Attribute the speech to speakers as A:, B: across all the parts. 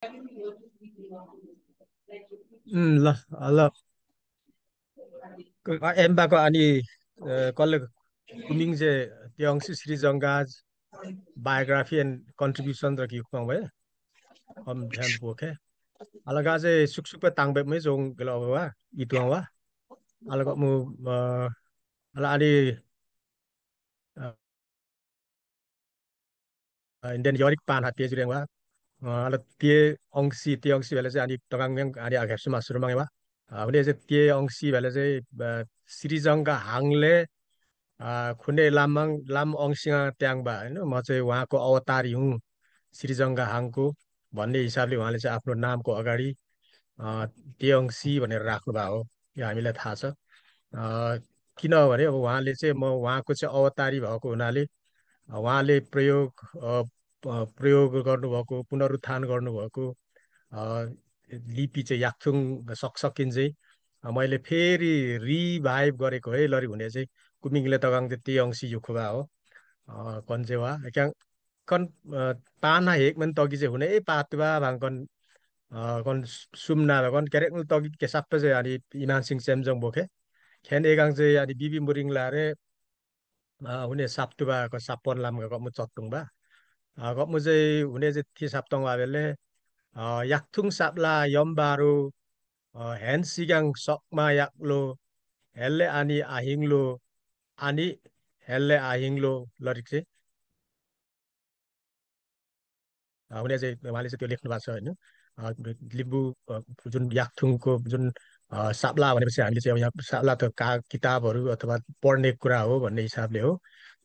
A: ल ल एम्बाको अनि कसले कुमिङ चाहिँ त्यौंसी श्रीजंगाज बायोग्राफी एन्ड कन्ट्रिब्युसन र कि कुमां भयो हम ध्यान पोखे अलगा चाहिँ सुकसुक पे तांबे मै जों गेलो wa ituang wa अलगा मु ala ani Indian yorik pan hati jureng wa ala tie ongsi bela चाहिँ ani togang yang ani agak suma suruh mang wa भने चाहिँ tie ongsi bela चाहिँ श्रीजङ्गा हाङले खुने लामङ लाम अङसिङा ट्याङबा होइन म चाहिँ उहाँको अवतारी हुँ श्रीजङ्गा हाङको भन्ने हिसाबले उहाँले चाहिँ आफ्नो नामको अगाडि तेयङसी भनेर राख्नु भएको हो यो हामीलाई थाहा छ किनभने अब उहाँले चाहिँ म उहाँको चाहिँ अवतारी भएको हुनाले उहाँले प्रयोग गर्नुभएको पुनरुत्थान गर्नुभएको लिपि चाहिँ याक्थुङ सकसकिन चाहिँ मैले फेरि रिभाइभ गरेको है लरि हुने चाहिँ कुमिङले तगाङ चाहिँ तेयङसी युखुबा हो कन्जेवा क्याङ कन पाना हेक मन तगि चाहिँ हुने पातुवा भाङकन कन सुम्ना कन क्यारेक तगि के सबै चाहिँ अनि इमान सिंह चेम्जोङ बोके ख्यान एगाङ चाहिँ अनि बिबी मुरिङ लारे हुने साप्तुबा साप्पन लाम गमु चत्तुङ बा गमु चाहिँ हुने चाहिँ थि साप्तङ आवेले याक्थुङ साप्ला यम्बारो हेन सिगाङ सकमा याक्लो हेल्ले अनि आहिङलो अनि हेल्ले आहिङलो लरिक चाहिँ उनीहरूले चाहिँ उहाँले चाहिँ त्यो लेख्नु भएको छ होइन लिम्बू जुन याकथुङको जुन साप्ला भनेपछि हामीले चाहिँ अब यहाँ साप्ला त किताबहरू अथवा पढ्ने कुरा हो भन्ने हिसाबले हो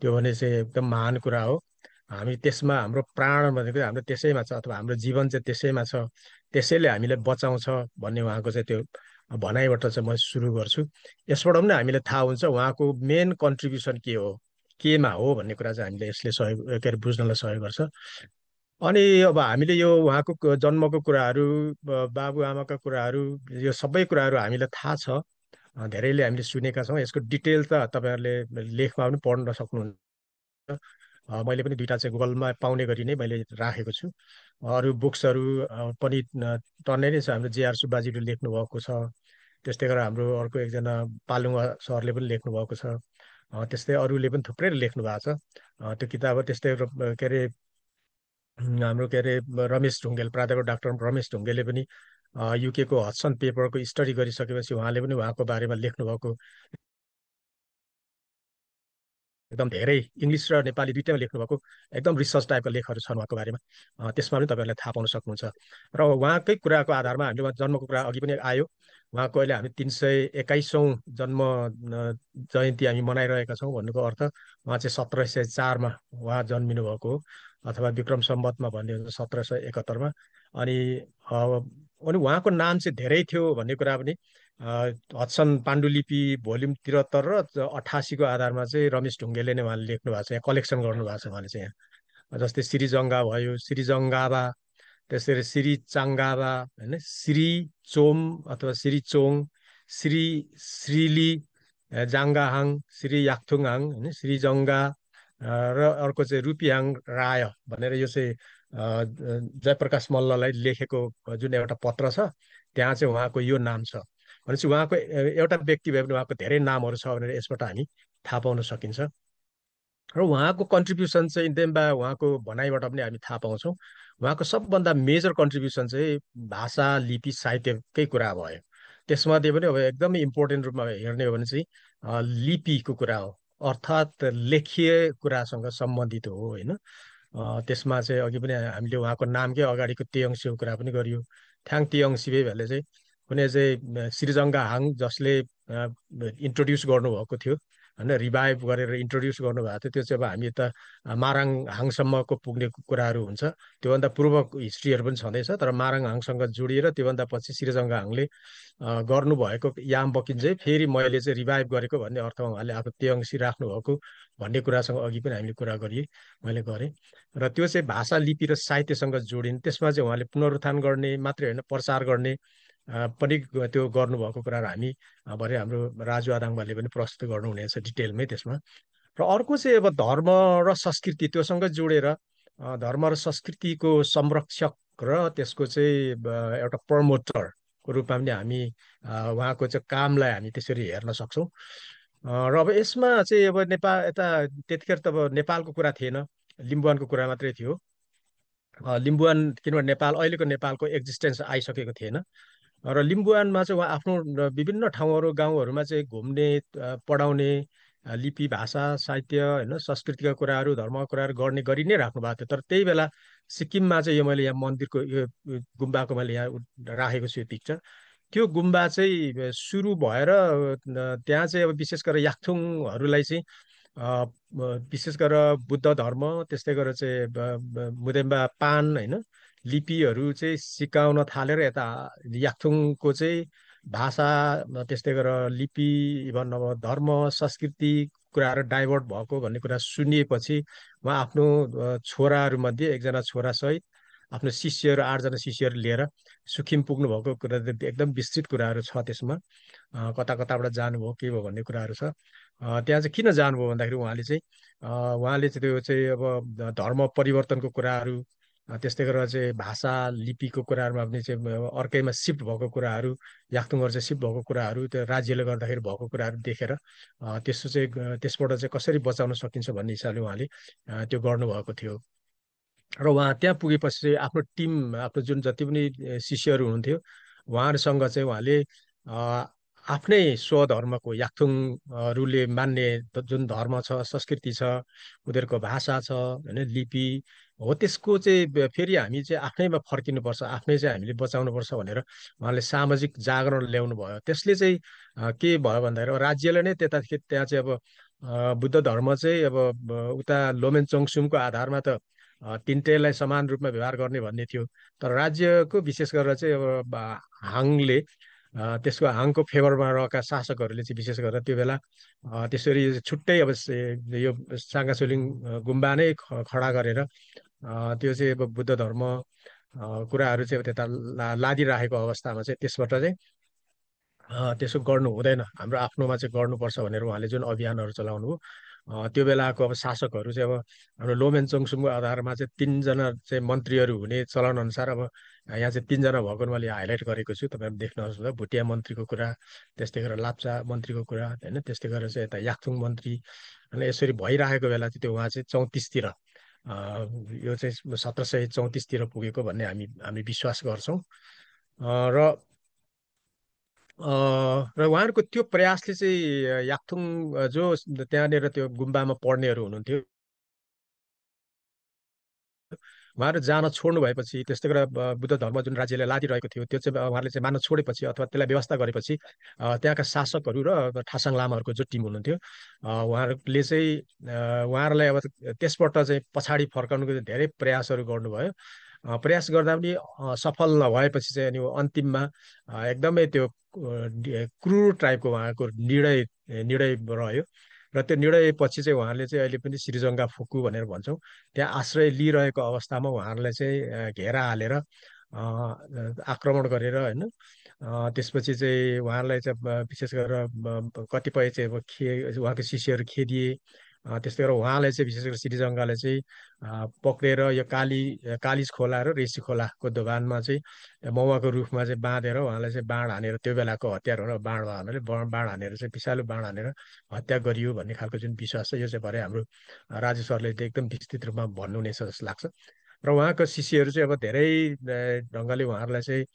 A: त्यो भने चाहिँ एकदम महान कुरा हो हामी त्यसमा हाम्रो प्राण भनेको हाम्रो त्यसैमा छ अथवा हाम्रो जीवन चाहिँ त्यसैमा छ त्यसैले हामीलाई बचाउँछ भन्ने उहाँको चाहिँ त्यो भनाइबाट चाहिँ म सुरु गर्छु यसबाट पनि हामीलाई थाहा हुन्छ उहाँको मेन कन्ट्रिब्युसन के हो केमा हो भन्ने कुरा चाहिँ हामीले यसले सहयोग के अरे बुझ्नलाई सहयोग गर्छ अनि अब हामीले यो उहाँको जन्मको कुराहरू बाबुआमाका कुराहरू यो सबै कुराहरू हामीलाई थाहा छ धेरैले हामीले सुनेका छौँ यसको डिटेल त तपाईँहरूले लेखमा पनि पढ्न सक्नुहुन्छ मैले पनि दुईवटा चाहिँ गुगलमा पाउने गरी नै मैले राखेको छु अरू बुक्सहरू पनि टन्नै नै छ हाम्रो जेआर सुब्बाजीले लेख्नु भएको छ त्यस्तै गरेर हाम्रो अर्को एकजना पालुङवा सरले पनि लेख्नु भएको छ त्यस्तै अरूले पनि थुप्रै लेख्नु भएको छ त्यो किताब त्यस्तै के अरे हाम्रो के अरे रमेश ढुङ्गेल प्राध्यापक डाक्टर रमेश ढुङ्गेलले पनि युकेको हडसन पेपरको स्टडी गरिसकेपछि उहाँले पनि उहाँको बारेमा लेख्नुभएको एकदम धेरै इङ्ग्लिस र नेपाली दुइटैमा लेख्नुभएको एकदम रिसर्च टाइपका लेखहरू छन् उहाँको बारेमा त्यसमा पनि तपाईँहरूले थाहा पाउन सक्नुहुन्छ र उहाँकै कुराको आधारमा हामीले उहाँ जन्मको कुरा अघि पनि आयो उहाँको अहिले हामी 321औँ जन्म जयन्ती हामी मनाइरहेका छौँ भन्नुको अर्थ उहाँ चाहिँ 1704मा उहाँ जन्मिनु भएको हो अथवा विक्रम सम्वतमा भन्ने हुन्छ 1771मा अनि अनि उहाँको नाम चाहिँ धेरै थियो भन्ने कुरा पनि हड्सन पाण्डुलिपि भोल्युम 73 र 88को आधारमा चाहिँ रमेश ढुङ्गेले नै उहाँले लेख्नु भएको छ यहाँ कलेक्सन गर्नुभएको छ उहाँले चाहिँ यहाँ जस्तै श्रीजङ्गा भयो श्रीजङ्गावा त्यसरी श्री चाङ्गावा होइन श्री चोम अथवा श्री चोङ श्री श्रीली जाङ्गाहाङ श्री याक्थुङहाङ होइन श्रीजङ्गा र अर्को चाहिँ रुपियाङ राय भनेर यो चाहिँ जयप्रकाश मल्ललाई लेखेको जुन एउटा पत्र छ त्यहाँ चाहिँ उहाँको यो नाम छ भनेपछि उहाँको एउटा व्यक्ति भए पनि उहाँको धेरै नामहरू छ भनेर यसबाट हामी थाहा पाउन सकिन्छ र उहाँको कन्ट्रिब्युसन चाहिँ इन्डेम्बा उहाँको भनाइबाट पनि हामी थाहा पाउँछौँ उहाँको सबभन्दा मेजर कन्ट्रिब्युसन चाहिँ भाषा लिपि साहित्यकै कुरा भयो त्यसमध्ये पनि अब एकदमै इम्पोर्टेन्ट रूपमा हेर्ने हो भने चाहिँ लिपिको कुरा हो अर्थात् लेखिए कुरासँग सम्बन्धित हो होइन त्यसमा चाहिँ अघि पनि हामीले उहाँको नामकै अगाडिको तेयङसीको कुरा पनि गरियो थ्याङ तेयङसी भेले चाहिँ कुनै चाहिँ श्रीजङ्गा हाङ जसले इन्ट्रोड्युस गर्नुभएको थियो होइन रिभाइभ गरेर इन्ट्रोड्युस गर्नुभएको थियो त्यो चाहिँ अब हामी त माराङ हाङसम्मको पुग्ने कुराहरू हुन्छ त्योभन्दा पूर्वको हिस्ट्रीहरू पनि छँदैछ तर माराङ हाङसँग जोडिएर त्योभन्दा पछि श्रीजङ्गा हाङले गर्नुभएको याम बकिन चाहिँ फेरि मैले चाहिँ रिभाइभ गरेको भन्ने अर्थमा उहाँले आफ्नो तेयङसी राख्नुभएको भन्ने कुरासँग अघि पनि हामीले कुरा गरिए मैले गरेँ र त्यो चाहिँ भाषा लिपि र साहित्यसँग जोडिने त्यसमा चाहिँ उहाँले पुनरुत्थान गर्ने मात्रै होइन प्रचार गर्ने पनि त्यो गर्नुभएको कुराहरू हामी भरे हाम्रो राजु आदाङबाले पनि प्रस्तुत गर्नुहुनेछ डिटेलमै त्यसमा र अर्को चाहिँ अब धर्म र संस्कृति त्योसँग जोडेर धर्म र संस्कृतिको संरक्षक र त्यसको चाहिँ एउटा प्रमोटरको रूपमा पनि हामी उहाँको चाहिँ कामलाई हामी त्यसरी हेर्न सक्छौँ। र अब यसमा चाहिँ अब नेपाल यता त्यतिखेर त अब नेपालको कुरा थिएन, लिम्बुवानको कुरा मात्रै थियो। लिम्बुवान किनभने अहिलेको नेपालको एक्जिस्टेन्स आइसकेको थिएन। र लिम्बुवानमा चाहिँ उहाँ आफ्नो विभिन्न ठाउँहरू गाउँहरूमा चाहिँ घुम्ने, पढाउने, लिपि भाषा साहित्य होइन संस्कृतिका कुराहरू धर्मका कुराहरू गर्ने गरि नै राख्नु भएको थियो। तर त्यही बेला सिक्किममा चाहिँ यो मैले यहाँ मन्दिरको यो गुम्बाको मैले यहाँ राखेको छु यो पिक्चर। त्यो गुम्बा चाहिँ सुरु भएर त्यहाँ चाहिँ अब विशेष गरेर याक्थुङहरूलाई चाहिँ विशेष गरेर बुद्ध धर्म, त्यस्तै गरेर चाहिँ मुदेम्बा पान होइन लिपिहरू चाहिँ सिकाउन थालेर यता याक्थुङको चाहिँ भाषा, त्यस्तै गरेर लिपि, इभन अब धर्म संस्कृति कुराहरू डाइभर्ट भएको भन्ने कुरा सुनिएपछि उहाँ आफ्नो छोराहरूमध्ये एकजना छोरासहित आफ्नो शिष्यहरू 8जना शिष्यहरू लिएर सुखिम पुग्नु भएको कुरा एकदम विस्तृत कुराहरू छ त्यसमा। कता कताबाट जानुभयो के भयो भन्ने कुराहरू छ। त्यहाँ चाहिँ किन जानुभयो भन्दाखेरि उहाँले चाहिँ त्यो चाहिँ अब धर्म परिवर्तनको कुराहरू, त्यस्तै गरेर चाहिँ भाषा लिपिको कुराहरूमा पनि चाहिँ अर्कैमा सिफ्ट भएको कुराहरू, याक्थुङहरू चाहिँ सिफ्ट भएको कुराहरू, त्यो राज्यले गर्दाखेरि भएको कुराहरू देखेर त्यसो चाहिँ त्यसबाट चाहिँ कसरी बचाउन सकिन्छ भन्ने हिसाबले उहाँले त्यो गर्नुभएको थियो। र उहाँ त्यहाँ पुगेपछि चाहिँ आफ्नो टिम, आफ्नो जुन जति पनि शिष्यहरू हुनुहुन्थ्यो उहाँहरूसँग चाहिँ उहाँले आफ्नै स्वधर्मको याक्थुङहरूले मान्ने जुन धर्म छ, संस्कृति छ, उनीहरूको भाषा छ होइन लिपि हो, त्यसको चाहिँ फेरि हामी चाहिँ आफ्नैमा फर्किनुपर्छ, आफ्नै चाहिँ हामीले बचाउनुपर्छ भनेर उहाँले सामाजिक जागरण ल्याउनु भयो। त्यसले चाहिँ के भयो भन्दाखेरि अब राज्यले नै त्यहाँ चाहिँ अब बुद्ध धर्म चाहिँ अब उता लोमेन चङसुमको आधारमा त तिनटैलाई समान रूपमा व्यवहार गर्ने भन्ने थियो। तर राज्यको विशेष गरेर चाहिँ अब हाङले त्यसको हाङको फेभरमा रहेका शासकहरूले चाहिँ विशेष गरेर त्यो बेला त्यसरी छुट्टै अब यो साङ्गाछुलिङ गुम्बा नै खडा गरेर त्यो चाहिँ अब बुद्ध धर्म कुराहरू चाहिँ अब त्यता लादिराखेको अवस्थामा चाहिँ त्यसबाट चाहिँ त्यसो गर्नु हुँदैन, हाम्रो आफ्नोमा चाहिँ गर्नुपर्छ भनेर उहाँले जुन अभियानहरू चलाउनु हो, त्यो बेलाको अब शासकहरू चाहिँ अब हाम्रो लोमेन चङसुमको आधारमा चाहिँ 3जना चाहिँ मन्त्रीहरू हुने चलन अनुसार अब यहाँ चाहिँ 3जना भएको मैले हाइलाइट गरेको छु, तपाईँहरू देख्नुहोस्। भुटिया मन्त्रीको कुरा, त्यस्तै गरेर लाप्चा मन्त्रीको कुरा होइन, त्यस्तै गरेर चाहिँ यता याक्थुङ मन्त्री होइन, यसरी भइरहेको बेला चाहिँ त्यो उहाँ चाहिँ 34तिर यो चाहिँ 1734तिर पुगेको भन्ने हामी विश्वास गर्छौँ। र र उहाँहरूको त्यो प्रयासले चाहिँ याक्थुङ जो त्यहाँनिर त्यो गुम्बामा पढ्नेहरू हुनुहुन्थ्यो उहाँहरू जान छोड्नु भएपछि, त्यस्तै गरेर बुद्ध धर्म जुन राज्यले लादिरहेको थियो त्यो चाहिँ उहाँहरूले चाहिँ मान्न छोडेपछि अथवा त्यसलाई व्यवस्था गरेपछि त्यहाँका शासकहरू र ठासाङ लामाहरूको जो टिम हुनुहुन्थ्यो उहाँहरूले चाहिँ उहाँहरूलाई अब त्यसबाट चाहिँ पछाडि फर्काउनुको धेरै प्रयासहरू गर्नुभयो। प्रयास गर्दा पनि सफल नभएपछि चाहिँ अनि अन्तिममा एकदमै त्यो क्रुर टाइपको उहाँको निर्णय निर्णय रह्यो। र त्यो निर्णयपछि चाहिँ उहाँले चाहिँ अहिले पनि श्रीजङ्गा फुकु भनेर भन्छौँ, त्यहाँ आश्रय लिइरहेको अवस्थामा उहाँहरूलाई चाहिँ घेरा हालेर आक्रमण गरेर होइन त्यसपछि चाहिँ उहाँहरूलाई चाहिँ विशेष गरेर कतिपय चाहिँ अब उहाँको शिष्यहरू खेदिए। त्यस्तै गरेर उहाँलाई चाहिँ विशेष गरेर श्रीजङ्गाले चाहिँ पक्रेर यो कालिज खोला र रेसी खोलाको दोभानमा चाहिँ मौवाको रुखमा चाहिँ बाँधेर उहाँलाई चाहिँ बाण हानेर, त्यो बेलाको हतियारहरू बाण हानेर बाण हानेर चाहिँ विषालु बाण हानेर हत्या गरियो भन्ने खालको जुन विश्वास छ, यो चाहिँ भरे हाम्रो राजु सरले एकदम विस्तृत रूपमा भन्नुहुनेछ जस्तो लाग्छ। र उहाँको शिष्यहरू चाहिँ अब धेरै ढङ्गले उहाँहरूलाई चाहिँ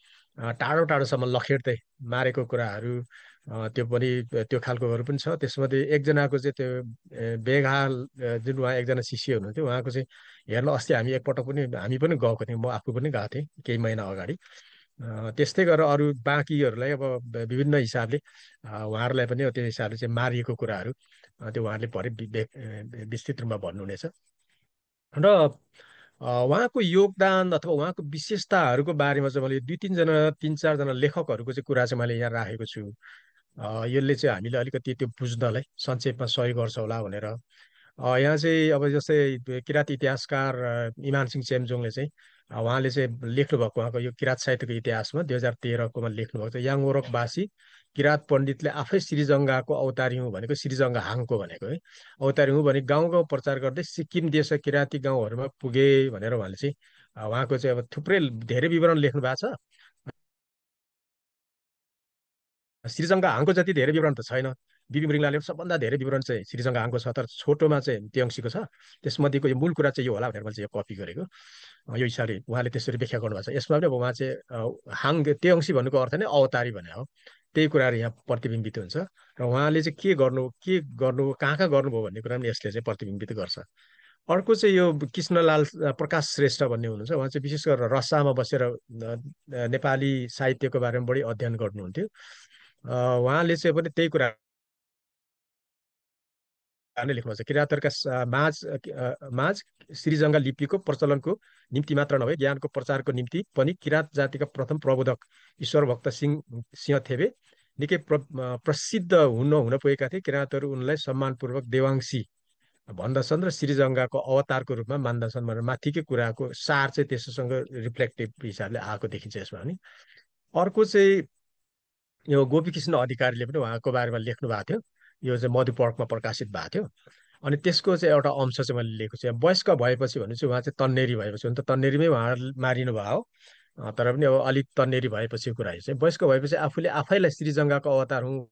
A: टाढो टाढोसम्म लखेड्दै मारेको कुराहरू त्यो पनि त्यो खालकोहरू पनि छ। त्यसमध्ये एकजनाको चाहिँ त्यो बेघाल जुन उहाँ एकजना शिष्य हुनुहुन्थ्यो उहाँको चाहिँ हेर्न अस्ति हामी पनि गएको थियौँ, म आफू पनि गएको थिएँ केही महिना अगाडि। त्यस्तै गरेर अरू बाँकीहरूलाई अब विभिन्न हिसाबले उहाँहरूलाई पनि त्यो हिसाबले चाहिँ मारिएको कुराहरू त्यो उहाँहरूले भरे विस्तृत रूपमा भन्नुहुनेछ। र उहाँको योगदान अथवा उहाँको विशेषताहरूको बारेमा चाहिँ मैले 2-3 जना 3-4जना लेखकहरूको चाहिँ कुरा चाहिँ मैले यहाँ राखेको छु। यसले चाहिँ हामीले अलिकति त्यो बुझ्नलाई संक्षेपमा सहयोग गर्छ होला भनेर। यहाँ चाहिँ अब जस्तै किराँत इतिहासकार इमान सिंह चेम्जोङले चाहिँ उहाँले चाहिँ लेख्नुभएको उहाँको यो किराँत साहित्यको इतिहासमा 2013कोमा लेख्नुभएको छ, याङओरकवासी किराँत पण्डितले आफै श्रीजङ्गाको अवतारी हुँ भनेको, श्रीजङ्गा हाङको भनेको है अवतारी हुँ भने गाउँ गाउँ प्रचार गर्दै सिक्किम देशका किराँती गाउँहरूमा पुगे भनेर उहाँले चाहिँ उहाँको चाहिँ अब थुप्रै धेरै विवरण लेख्नु भएको छ। श्रीजङ्घा हाङको जति धेरै विवरण त छैन। बिपी मृङलाले सबभन्दा धेरै विवरण चाहिँ श्रीजङ्घा हाङको छ, तर छोटोमा चाहिँ तेयङसीको छ। त्यसमध्येको यो मूल कुरा चाहिँ यो होला भनेर मैले चाहिँ यो कपी गरेको। यो हिसाबले उहाँले त्यसरी व्याख्या गर्नुभएको छ। यसमा पनि अब उहाँ चाहिँ हाङ तेयङसी भन्नुको अर्थ नै अवतारी भने हो। त्यही कुराहरू यहाँ प्रतिबिम्बित हुन्छ र उहाँले चाहिँ के गर्नु कहाँ कहाँ गर्नुभयो भन्ने कुरा पनि यसले चाहिँ प्रतिबिम्बित गर्छ। अर्को चाहिँ यो कृष्णलाल प्रकाश श्रेष्ठ भन्ने हुनुहुन्छ। उहाँ चाहिँ विशेष गरेर रसामा बसेर नेपाली साहित्यको बारेमा बढी अध्ययन गर्नुहुन्थ्यो। उहाँले चाहिँ पनि त्यही कुरा नै लेख्नुहुन्छ। किराँतहरूका माझ श्रीजङ्घा लिपिको प्रचलनको निम्ति मात्र नभए ज्ञानको प्रचारको निम्ति पनि किराँत जातिका प्रथम प्रबोधक ईश्वर भक्त सिंह थेबे निकै प्रसिद्ध हुन पुगेका थिए। किराँतहरू उनलाई सम्मानपूर्वक देवांशी भन्दछन् र श्रीजङ्घाको अवतारको रूपमा मान्दछन् भनेर माथिकै कुराको सार चाहिँ त्यसोसँग रिफ्लेक्टिभ हिसाबले आएको देखिन्छ यसमा पनि। अर्को चाहिँ यो गोपीकृष्ण अधिकारीले पनि उहाँको बारेमा लेख्नु भएको थियो। यो चाहिँ मधुपर्कमा प्रकाशित भएको थियो। अनि त्यसको चाहिँ एउटा अंश चाहिँ मैले लेखेको छु। वयस्क भएपछि भने चाहिँ उहाँ चाहिँ तन्नेरी भएपछि, हुन त तन्नेरीमै उहाँ मारिनु भयो हो। तर पनि अब अलिक तन्नेरी भएपछि कुरा चाहिँ वयस्क भएपछि आफूले आफैलाई श्रीजङ्घाको अवतार हुँ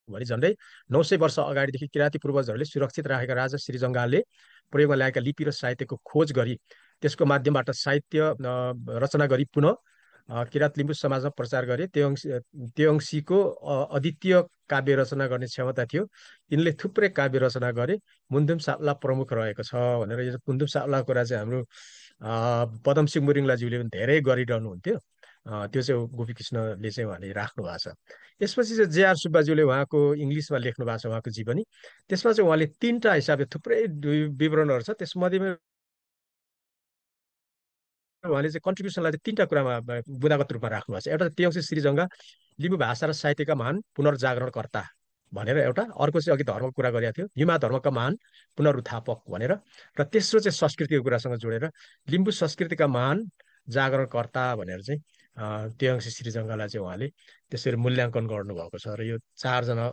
A: भने झन्डै 900 वर्ष अगाडिदेखि किराँती पूर्वजहरूले सुरक्षित राखेका राजा श्रीजङ्घाले प्रयोगमा ल्याएका लिपि र साहित्यको खोज गरी त्यसको माध्यमबाट साहित्य रचना गरी पुनः किराँत लिम्बू समाजमा प्रचार गरे। तेयङसीको अद्वितीय काव्य रचना गर्ने क्षमता थियो। यिनले थुप्रै काव्य रचना गरे। मुन्दुम साप्ला प्रमुख रहेको छ भनेर यो मुन्दुम साप्लाको कुरा चाहिँ हाम्रो पदमसिंह मुरिङलाज्यूले पनि धेरै गरिरहनुहुन्थ्यो। त्यो चाहिँ गोपीकृष्णले चाहिँ उहाँले राख्नु भएको छ। यसपछि चाहिँ जेआर सुब्बाज्यूले उहाँको इङ्ग्लिसमा लेख्नु भएको छ उहाँको जीवनी। त्यसमा चाहिँ उहाँले तीनटा हिसाबले थुप्रै विवरणहरू छ। त्यसमध्येमा उहाँले चाहिँ कन्ट्रिब्युसनलाई चाहिँ तीनटा कुरामा बुदागत रूपमा राख्नु भएको छ। एउटा तेयङसी श्रीजङ्घा लिम्बू भाषा र साहित्यका महान पुनर्जागरणकर्ता भनेर एउटा, अर्को चाहिँ अघि धर्मको कुरा गरेको थियो, युमा धर्मका महान पुनरुत्थापक भनेर, र तेस्रो चाहिँ संस्कृतिको कुरासँग जोडेर लिम्बू संस्कृतिका महान जागरणकर्ता भनेर चाहिँ तेयङसी श्रीजङ्घालाई चाहिँ उहाँले त्यसरी मूल्याङ्कन गर्नुभएको छ। र यो चारजना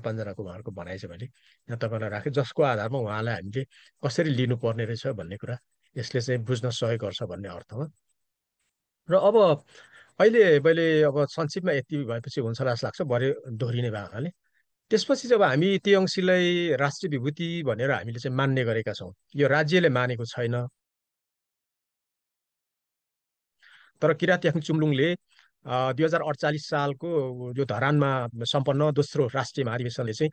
A: पाँचजनाको उहाँहरूको भनाइ चाहिँ मैले यहाँ तपाईँलाई राखेँ, जसको आधारमा उहाँलाई हामीले कसरी लिनुपर्ने रहेछ भन्ने कुरा यसले चाहिँ बुझ्न सहयोग गर्छ भन्ने अर्थमा। र अब अहिले मैले अब संक्षिप्तमा यति भएपछि हुन्छ जस्तो लाग्छ, भरे दोहोरिने भएको हुनाले त्यसपछि जब हामी तेयङसीलाई राष्ट्रिय विभूति भनेर हामीले चाहिँ मान्ने गरेका छौँ, यो राज्यले मानेको छैन। तर किराँत याक्नु चुम्लुङले 2048 सालको यो धरानमा सम्पन्न दोस्रो राष्ट्रिय महाधिवेशनले चाहिँ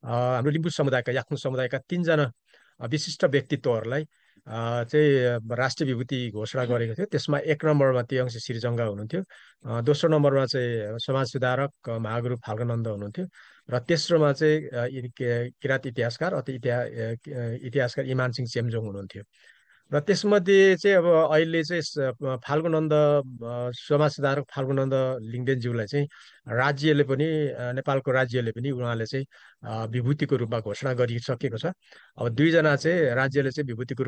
A: हाम्रो लिम्बू समुदायका याक्नु समुदायका 3जना विशिष्ट व्यक्तित्वहरूलाई चाहिँ राष्ट्रिय विभूति घोषणा गरेको थियो। त्यसमा 1 नम्बरमा तेयङसी श्रीजङ्घा हुनुहुन्थ्यो, दोस्रो नम्बरमा चाहिँ समाज सुधारक महागुरु फाल्गुनन्द हुनुहुन्थ्यो, र तेस्रोमा चाहिँ किराँत इतिहासकार इतिहासकार इमान सिंह चेम्जोङ हुनुहुन्थ्यो। र त्यसमध्ये चाहिँ अब अहिले चाहिँ फाल्गुनन्द समाज सुधारक फाल्गुनन्द लिङ्गदेनज्यूलाई चाहिँ राज्यले पनि नेपालको राज्यले पनि उहाँले चाहिँ विभूतिको रूपमा घोषणा गरिसकेको छ। अब 2जना चाहिँ राज्यले चाहिँ विभूतिको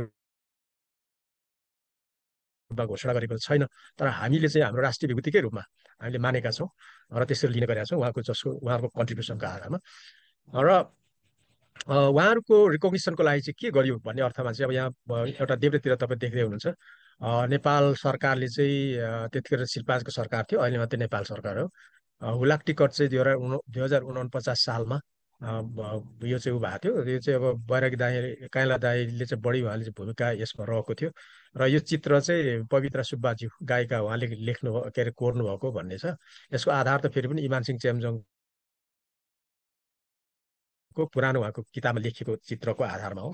A: रूपमा घोषणा गरेको छैन, तर हामीले चाहिँ हाम्रो राष्ट्रिय विभूतिकै रूपमा हामीले मानेका छौँ र त्यसरी लिने गरेका छौँ उहाँहरूको कन्ट्रिब्युसनको आधारमा। र उहाँहरूको रिकग्निसनको लागि चाहिँ के गर्यो भन्ने अर्थमा चाहिँ अब यहाँ एउटा देब्रेतिर तपाईँ देख्दै हुनुहुन्छ, नेपाल सरकारले चाहिँ त्यतिखेर शिल्पाजको सरकार थियो, अहिले मात्रै नेपाल सरकार हो। हुलाक टिकट चाहिँ 2049 सालमा यो चाहिँ ऊ भएको थियो। यो चाहिँ अब बैरागी दाई काइला दाईले चाहिँ बढी उहाँले चाहिँ भूमिका यसमा रहेको थियो। र यो चित्र चाहिँ पवित्र सुब्बाज्यू गायिका उहाँले लेख्नु के अरे कोर्नु भएको भन्ने छ। यसको आधार त फेरि पनि इमान सिंह चेम्जोङ को पुरानो उहाँको किताबमा लेखिएको चित्रको आधारमा हो।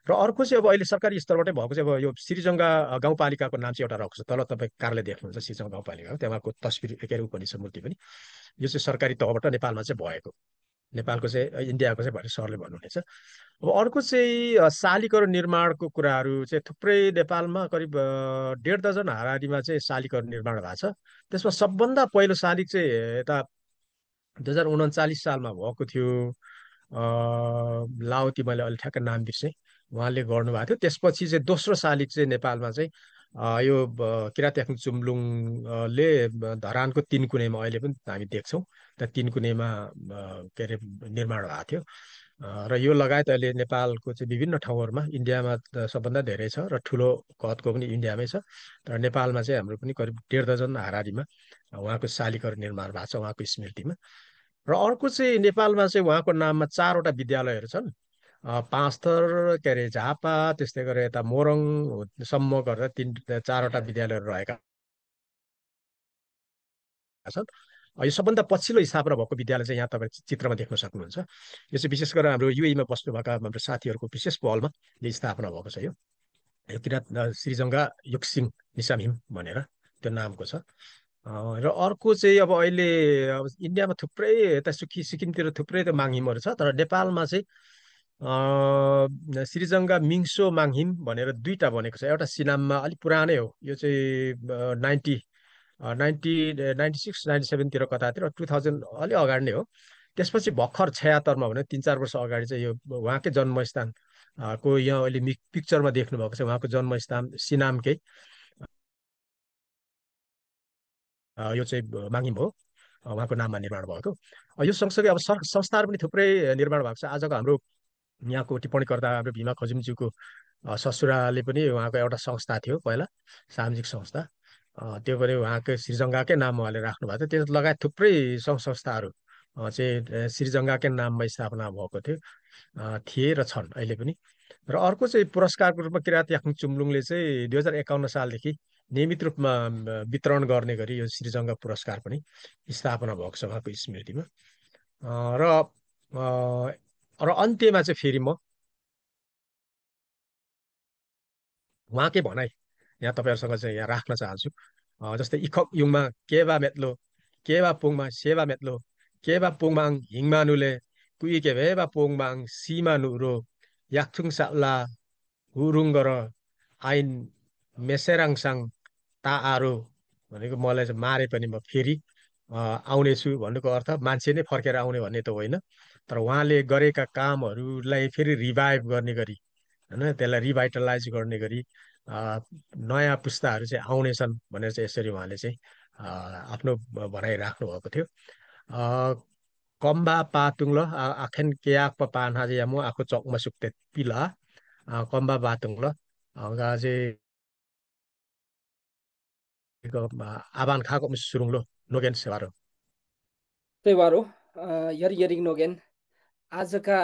A: र अर्को चाहिँ अब अहिले सरकारी स्तरबाटै भएको चाहिँ अब यो श्रीजङ्घा गाउँपालिकाको नाम चाहिँ एउटा रहेको छ, तल तपाईँ कार्यालय देख्नुहुन्छ श्रीजङ्घा गाउँपालिका, त्यहाँ उहाँको तस्बिर के अरे पनि छ, मूर्ति पनि। यो चाहिँ सरकारी तहबाट नेपालमा चाहिँ भएको, नेपालको चाहिँ इन्डियाको चाहिँ भन्ने सरले भन्नुहुनेछ। अब अर्को चाहिँ शालिग्राम निर्माणको कुराहरू चाहिँ थुप्रै नेपालमा करिब 1.5 दर्जन हाराहारीमा चाहिँ शालिग्राम निर्माण भएको छ। त्यसमा सबभन्दा पहिलो शालिग चाहिँ यता 2039 सालमा भएको थियो। लावती, मैले अहिले ठ्याक्क नाम बिर्सेँ, उहाँले गर्नुभएको थियो। त्यसपछि चाहिँ दोस्रो शालिग चाहिँ नेपालमा चाहिँ यो किराँत याक्नु चुम्लुङले धरानको 3 कुनेमा अहिले पनि हामी देख्छौँ, त्यहाँ 3 कुनेमा के अरे निर्माण भएको थियो। र यो लगायत अहिले नेपालको चाहिँ विभिन्न ठाउँहरूमा इन्डियामा सबभन्दा धेरै छ र ठुलो कदको पनि इन्डियामै छ। तर नेपालमा चाहिँ हाम्रो पनि करिब 1.5 दर्जन हाराहारीमा उहाँको शालिगर निर्माण भएको छ उहाँको स्मृतिमा। र अर्को चाहिँ नेपालमा चाहिँ उहाँको नाममा 4वटा विद्यालयहरू छन्। पाँचथर के अरे झापा त्यस्तै गरेर यता मोरङसम्म गरेर 4वटा विद्यालयहरू रहेका छन्। यो सबभन्दा पछिल्लो स्थापना भएको विद्यालय चाहिँ यहाँ तपाईँ चित्रमा देख्न सक्नुहुन्छ। यो चाहिँ विशेष गरेर हाम्रो युएमा बस्नुभएका हाम्रो साथीहरूको विशेष पहलमा यो स्थापना भएको छ। यो किराँत श्रीजङ्गा योक्सिङ निसामहिम भनेर त्यो नामको छ। र अर्को चाहिँ अब अहिले अब इन्डियामा थुप्रै यता सिक्किमतिर थुप्रै त माङहिमहरू छ। तर नेपालमा चाहिँ श्रीजङ्गा मिङ्सो माङहिम भनेर 2टा बनेको छ। एउटा सिनाममा अलिक पुरानै हो, यो चाहिँ 1996 97तिर कतातिर 2000 अलि अगाडि नै हो। त्यसपछि भर्खर 76मा भने 3-4 वर्ष अगाडि चाहिँ यो उहाँकै जन्मस्थान को यहाँ अहिले पिक्चरमा देख्नुभएको छ उहाँको जन्मस्थान सिनामकै यो चाहिँ माङिम हो उहाँको नाममा निर्माण भएको। यो सँगसँगै अब संस्थाहरू पनि थुप्रै निर्माण भएको छ। आजको हाम्रो यहाँको टिप्पणीकर्ता हाम्रो भीमा खजुमज्यूको ससुराले पनि उहाँको एउटा संस्था थियो पहिला, सामाजिक संस्था। त्यो पनि उहाँकै श्रीजङ्गाकै नाममा उहाँले राख्नु भएको थियो। त्यो लगायत थुप्रै सङ्घ संस्थाहरू चाहिँ श्रीजङ्गाकै नाममा स्थापना भएको थिए र छन् अहिले पनि। र अर्को चाहिँ पुरस्कारको रूपमा किराँत याक्थुङ चुम्लुङले चाहिँ 2051 सालदेखि नियमित रूपमा वितरण गर्ने गरी यो श्रीजङ्गा पुरस्कार पनि स्थापना भएको छ उहाँको स्मृतिमा। र र अन्त्यमा चाहिँ फेरि म उहाँकै भनाइ यहाँ तपाईँहरूसँग चाहिँ यहाँ राख्न चाहन्छु। जस्तै इखक युङमा केबा मेत्लो केबा पुङमा सेवा मेत्लो केबा पुङमाङ हिङमानुले कुइ के भेबा पुङमाङ सिमानु रो याक्थुङ साप्ला हुरुङ्गर आइन मेसेराङसाङ ताआरो भनेको मलाई चाहिँ मारे पनि म फेरि आउनेछु भन्नुको अर्थ मान्छे नै फर्केर आउने भन्ने त होइन, तर उहाँले गरेका कामहरूलाई फेरि रिभाइभ गर्ने गरी होइन त्यसलाई रिभाइटलाइज गर्ने गरी नयाँ पुस्ताहरू चाहिँ आउनेछन् भनेर चाहिँ यसरी उहाँले चाहिँ आफ्नो भनाइ राख्नु भएको थियो। कम्बा पातुङ ल आखेन केयाक पाना चाहिँ म आएको चकमा सुक्ते पिला कम्बा बातुङ ल चाहिँ आबान खाएको सुरुङ लो नोगेन सेवारो
B: त्यही भएर यरी यरिङ नोगेन आजका